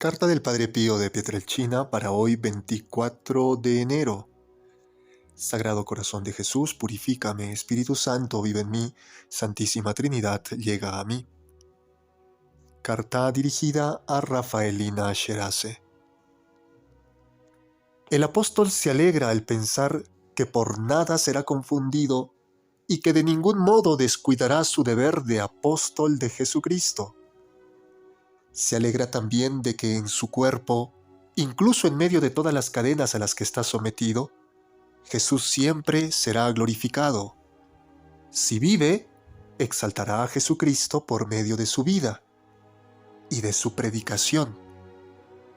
Carta del Padre Pío de Pietrelcina para hoy 24 de enero. Sagrado Corazón de Jesús, purifícame. Espíritu Santo, vive en mí. Santísima Trinidad, llega a mí. Carta dirigida a Rafaelina Sherace. El apóstol se alegra al pensar que por nada será confundido y que de ningún modo descuidará su deber de apóstol de Jesucristo. Se alegra también de que en su cuerpo, incluso en medio de todas las cadenas a las que está sometido, Jesús siempre será glorificado. Si vive, exaltará a Jesucristo por medio de su vida y de su predicación.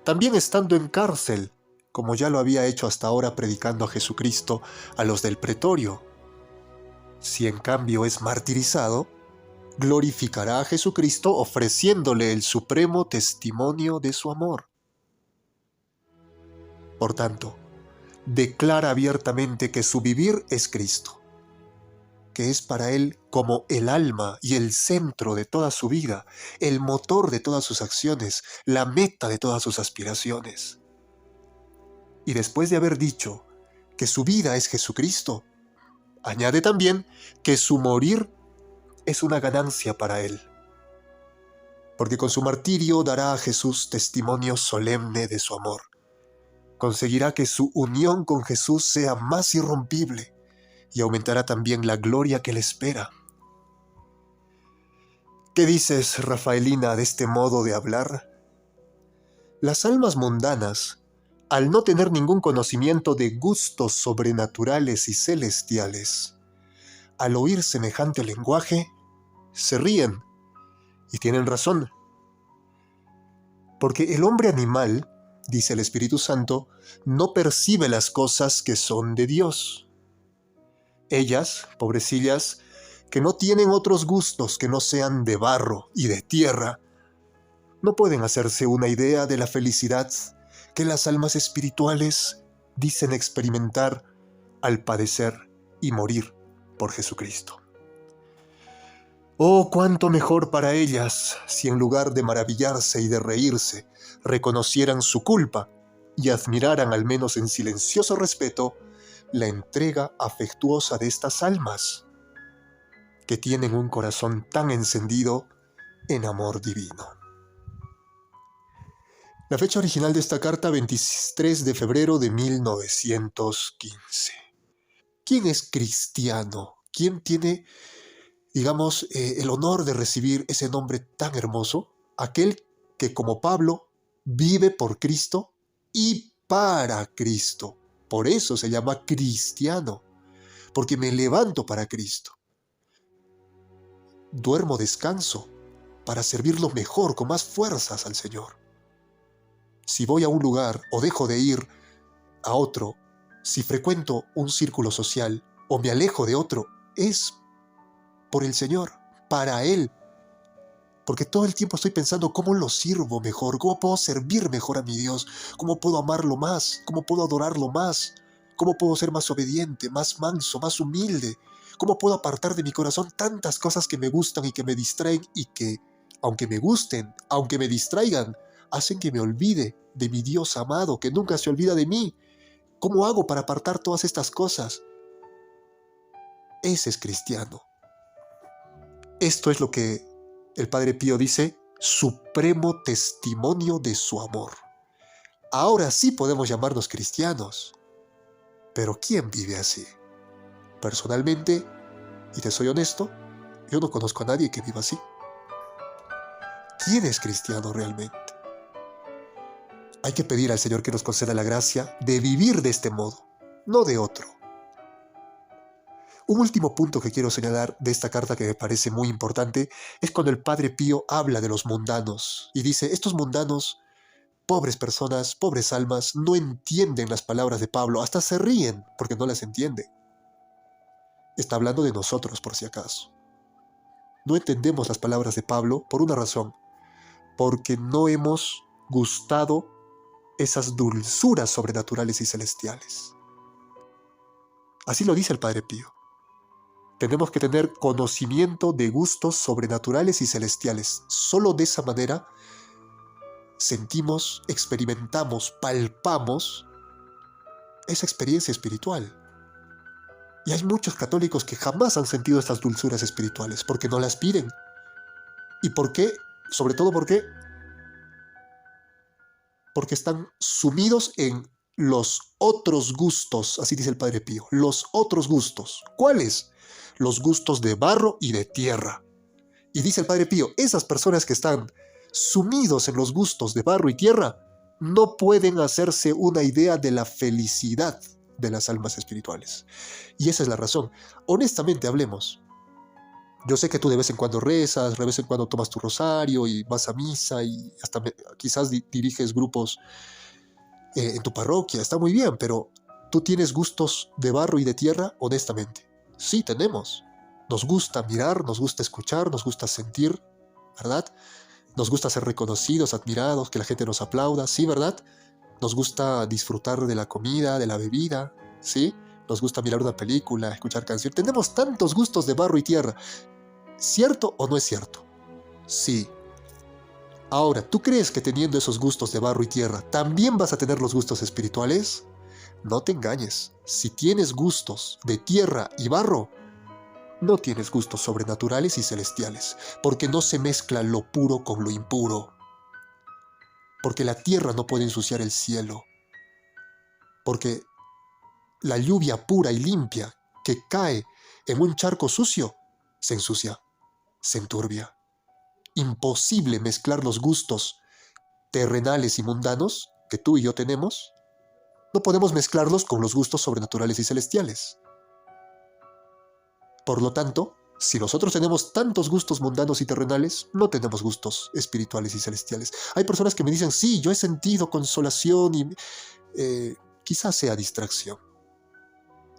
También estando en cárcel, como ya lo había hecho hasta ahora predicando a Jesucristo a los del pretorio. Si en cambio es martirizado, glorificará a Jesucristo ofreciéndole el supremo testimonio de su amor. Por tanto, declara abiertamente que su vivir es Cristo, que es para él como el alma y el centro de toda su vida, el motor de todas sus acciones, la meta de todas sus aspiraciones. Y después de haber dicho que su vida es Jesucristo, añade también que su morir es una ganancia para él, porque con su martirio dará a Jesús testimonio solemne de su amor. Conseguirá que su unión con Jesús sea más irrompible y aumentará también la gloria que le espera. ¿Qué dices, Rafaelina, de este modo de hablar? Las almas mundanas, al no tener ningún conocimiento de gustos sobrenaturales y celestiales, al oír semejante lenguaje, se ríen, y tienen razón. Porque el hombre animal, dice el Espíritu Santo, no percibe las cosas que son de Dios. Ellas, pobrecillas, que no tienen otros gustos que no sean de barro y de tierra, no pueden hacerse una idea de la felicidad que las almas espirituales dicen experimentar al padecer y morir por Jesucristo. Oh, cuánto mejor para ellas si en lugar de maravillarse y de reírse, reconocieran su culpa y admiraran al menos en silencioso respeto la entrega afectuosa de estas almas, que tienen un corazón tan encendido en amor divino. La fecha original de esta carta, 23 de febrero de 1915. ¿Quién es cristiano? ¿Quién tiene, digamos, el honor de recibir ese nombre tan hermoso? Aquel que, como Pablo, vive por Cristo y para Cristo. Por eso se llama cristiano, porque me levanto para Cristo. Duermo, descanso, para servirlo mejor, con más fuerzas al Señor. Si voy a un lugar o dejo de ir a otro, si frecuento un círculo social o me alejo de otro, es por el Señor, para Él. Porque todo el tiempo estoy pensando cómo lo sirvo mejor, cómo puedo servir mejor a mi Dios, cómo puedo amarlo más, cómo puedo adorarlo más, cómo puedo ser más obediente, más manso, más humilde, cómo puedo apartar de mi corazón tantas cosas que me gustan y que me distraen y que, aunque me gusten, aunque me distraigan, hacen que me olvide de mi Dios amado, que nunca se olvida de mí. ¿Cómo hago para apartar todas estas cosas? Ese es cristiano. Esto es lo que el Padre Pío dice, supremo testimonio de su amor. Ahora sí podemos llamarnos cristianos. Pero ¿quién vive así? Personalmente, y te soy honesto, yo no conozco a nadie que viva así. ¿Quién es cristiano realmente? Hay que pedir al Señor que nos conceda la gracia de vivir de este modo, no de otro. Un último punto que quiero señalar de esta carta que me parece muy importante es cuando el Padre Pío habla de los mundanos y dice, estos mundanos, pobres personas, pobres almas, no entienden las palabras de Pablo, hasta se ríen porque no las entienden. Está hablando de nosotros, por si acaso. No entendemos las palabras de Pablo por una razón, porque no hemos gustado esas dulzuras sobrenaturales y celestiales. Así lo dice el Padre Pío. Tenemos que tener conocimiento de gustos sobrenaturales y celestiales. Solo de esa manera sentimos, experimentamos, palpamos esa experiencia espiritual. Y hay muchos católicos que jamás han sentido estas dulzuras espirituales porque no las piden. ¿Y por qué? Sobre todo porque están sumidos en los otros gustos, así dice el Padre Pío, los otros gustos. ¿Cuáles? Los gustos de barro y de tierra. Y dice el Padre Pío, esas personas que están sumidos en los gustos de barro y tierra no pueden hacerse una idea de la felicidad de las almas espirituales. Y esa es la razón. Honestamente, hablemos. Yo sé que tú de vez en cuando rezas, de vez en cuando tomas tu rosario y vas a misa y hasta quizás diriges grupos en tu parroquia. Está muy bien, pero ¿tú tienes gustos de barro y de tierra? Honestamente. Sí, tenemos. Nos gusta mirar, nos gusta escuchar, nos gusta sentir, ¿verdad? Nos gusta ser reconocidos, admirados, que la gente nos aplauda, ¿sí, verdad? Nos gusta disfrutar de la comida, de la bebida, ¿sí? Nos gusta mirar una película, escuchar canciones. Tenemos tantos gustos de barro y tierra. ¿Cierto o no es cierto? Sí. Ahora, ¿tú crees que teniendo esos gustos de barro y tierra, también vas a tener los gustos espirituales? No te engañes. Si tienes gustos de tierra y barro, no tienes gustos sobrenaturales y celestiales, porque no se mezcla lo puro con lo impuro. Porque la tierra no puede ensuciar el cielo. Porque la lluvia pura y limpia que cae en un charco sucio se ensucia, se enturbia. Imposible mezclar los gustos terrenales y mundanos que tú y yo tenemos. No podemos mezclarlos con los gustos sobrenaturales y celestiales. Por lo tanto, si nosotros tenemos tantos gustos mundanos y terrenales, no tenemos gustos espirituales y celestiales. Hay personas que me dicen, sí, yo he sentido consolación y quizás sea distracción,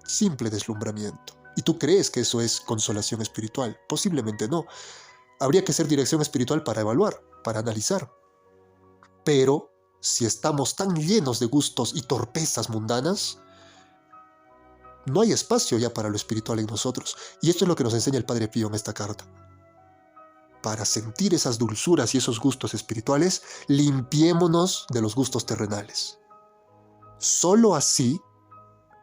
simple deslumbramiento. ¿Y tú crees que eso es consolación espiritual? Posiblemente no. Habría que ser dirección espiritual para evaluar, para analizar. Pero si estamos tan llenos de gustos y torpezas mundanas, no hay espacio ya para lo espiritual en nosotros. Y esto es lo que nos enseña el Padre Pío en esta carta. Para sentir esas dulzuras y esos gustos espirituales, limpiémonos de los gustos terrenales. Solo así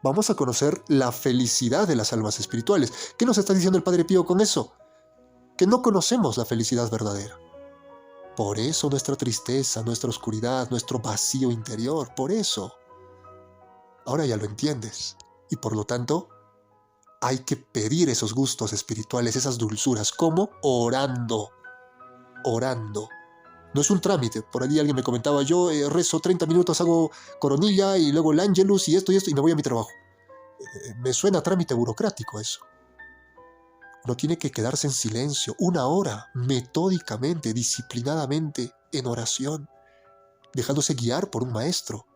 vamos a conocer la felicidad de las almas espirituales. ¿Qué nos está diciendo el Padre Pío con eso? Que no conocemos la felicidad verdadera. Por eso nuestra tristeza, nuestra oscuridad, nuestro vacío interior, por eso. Ahora ya lo entiendes. Y por lo tanto, hay que pedir esos gustos espirituales, esas dulzuras. ¿Cómo? Orando. Orando. No es un trámite. Por allí alguien me comentaba, yo rezo 30 minutos, hago coronilla y luego el ángelus y esto y me voy a mi trabajo. Me suena a trámite burocrático eso. Uno tiene que quedarse en silencio 1 hora, metódicamente, disciplinadamente, en oración, dejándose guiar por un maestro.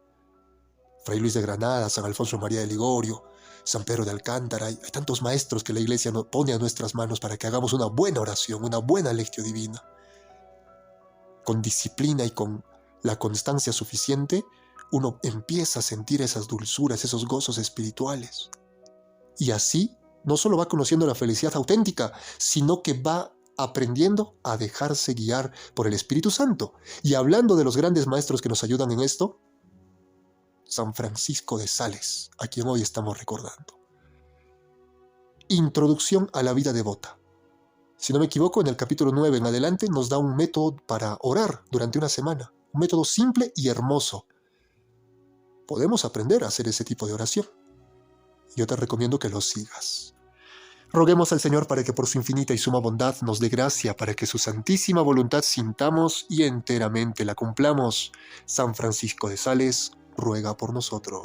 Fray Luis de Granada, San Alfonso María de Ligorio, San Pedro de Alcántara, hay tantos maestros que la Iglesia nos pone a nuestras manos para que hagamos una buena oración, una buena lectio divina. Con disciplina y con la constancia suficiente, uno empieza a sentir esas dulzuras, esos gozos espirituales. Y así, no solo va conociendo la felicidad auténtica, sino que va aprendiendo a dejarse guiar por el Espíritu Santo. Y hablando de los grandes maestros que nos ayudan en esto, San Francisco de Sales, a quien hoy estamos recordando. Introducción a la vida devota. Si no me equivoco, en el capítulo 9 en adelante nos da un método para orar durante una semana. Un método simple y hermoso. Podemos aprender a hacer ese tipo de oración. Yo te recomiendo que lo sigas. Roguemos al Señor para que por su infinita y suma bondad nos dé gracia para que su santísima voluntad sintamos y enteramente la cumplamos. San Francisco de Sales ruega por nosotros.